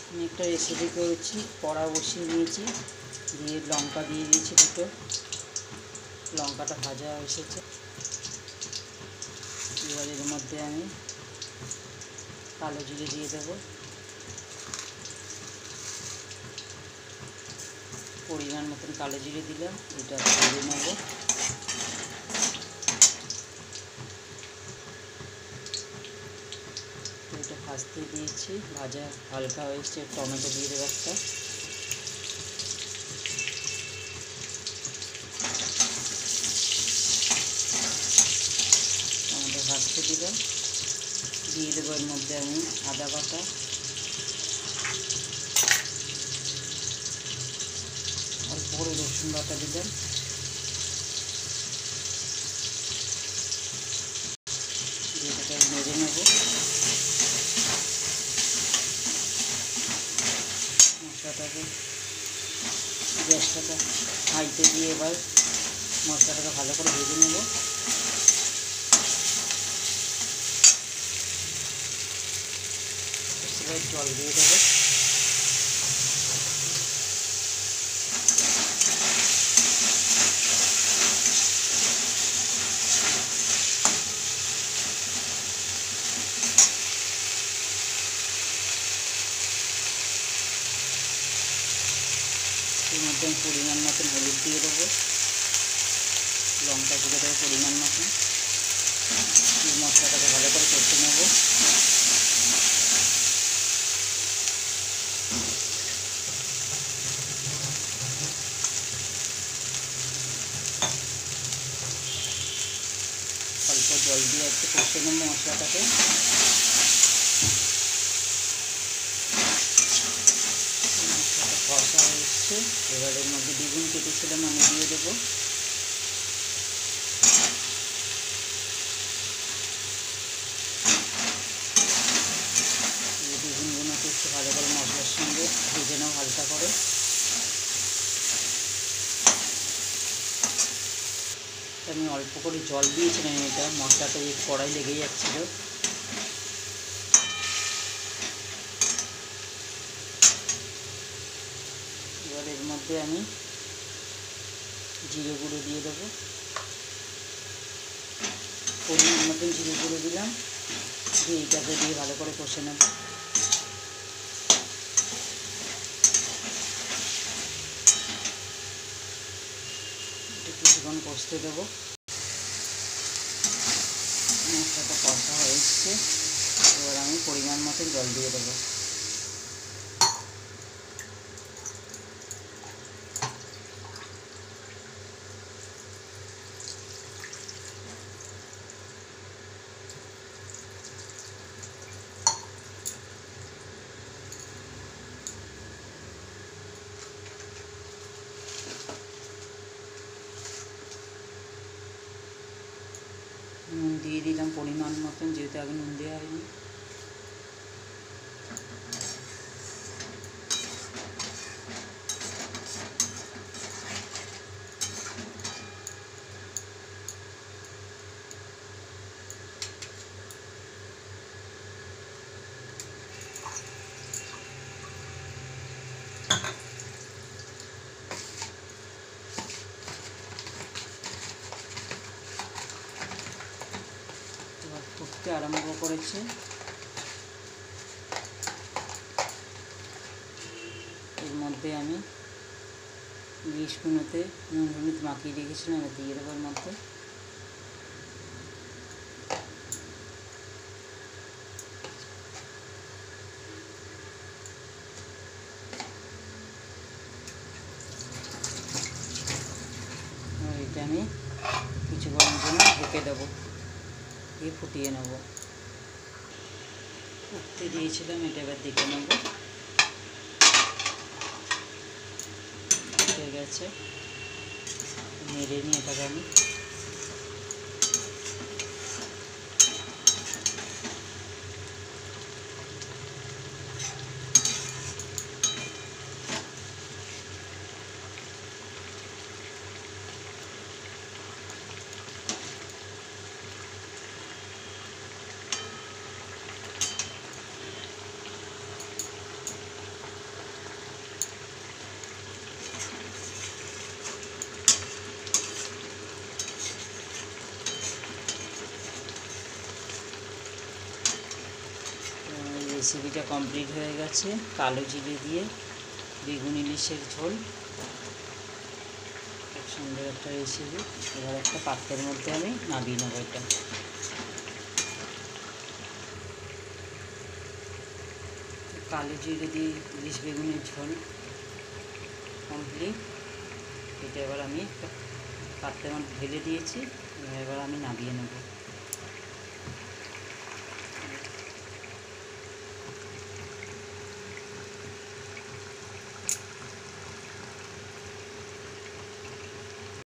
আমি একটা রেসিপি করেছি, কড়া বসিয়ে নিয়েছি, দিয়ে লঙ্কা দিয়ে দিয়েছি দুটো। লঙ্কাটা ভাজা এসেছে, এবার এর মধ্যে আমি কালো জিরে দিয়ে দেবো, পরিমাণ মতন কালো জিরে দিলাম। এটা ভেজে নেব। এটা ভাজতে দিয়েছি, ভাজা হালকা হয়েছে। টমেটো দিয়ে দেবো একটা, টমেটো ভাজতে দিলাম। দিয়ে দেবো এর মধ্যে আমি আদা বাটা, অল্প করে রসুন বাটা দিলাম। দিয়ে এটাকে নেড়ে নেব। মশলাটাকে গ্যাসটাকে হাইতে দিয়ে এবার মশলাটাকে ভালো করে ভেজে নেব। এবার জল দিয়ে দেবো। এর মধ্যে আমি পরিমাণ মতন হলুদ দিয়ে দেবো, লঙ্কা দিয়ে দেবো পরিমাণ মতন। এই মশলাটাকে ভালো করে কষে নেব। অল্প জল দিয়ে একটু কষে নেব মশলাটাকে। মশলাটা কষা হয়ে এসছে, এবার এর মধ্যে বেগুন কেটেছিলাম আমি দিয়ে দেবো। বেগুনগুলোকে একটু ভালো করে মশলার সঙ্গে ভেজে নাও হালকা করে। আমি অল্প করে জল দিয়েছিলাম, এটা মশলাটা এই কড়াই লেগে যাচ্ছিলো। এবার এর মধ্যে আমি জিরে গুঁড়ো দিয়ে দেবো, পরিমাণ মতন জিরে গুঁড়ো দিলাম। দিয়ে এইটাকে দিয়ে ভালো করে কষে নেব। কিছুক্ষণ কষতে দেবো। মশলাটা কষা হয়ে এসছে, এবার আমি পরিমাণ মতন জল দিয়ে দেবো। নুন দিয়ে দিলাম পরিমাণ মতন, যেহেতু আগে নুন দেওয়া হয়নি। এবার ফুটতে আরম্ভ করেছে। এর মধ্যে আমি ইলিশগুলোতে নুন হলুদ মাখিয়ে রেখেছিলাম, এটা দিয়ে দেবো এর মধ্যে। এটা আমি কিছুক্ষণের জন্য ঢেকে দেবো, দিয়ে ফুটিয়ে নেব। ফুটতে দিয়েছিলাম, এটা এবার দেখে নেব। ফুটে গেছে, নেড়ে নিয়ে এটাকে আমি রেসিপিটা কমপ্লিট হয়ে গেছে। কালো জিরে দিয়ে বেগুন ইলিশের ঝোল, খুব সুন্দর একটা রেসিপি। এবার একটা পাত্রের মধ্যে আমি নামিয়ে নেব। এটা কালো জিরে দিয়ে ইলিশ বেগুনের ঝোল কমপ্লিট। এটা এবার আমি একটা পাত্রের মধ্যে ঢেলে দিয়েছি, এবার আমি নামিয়ে নেব।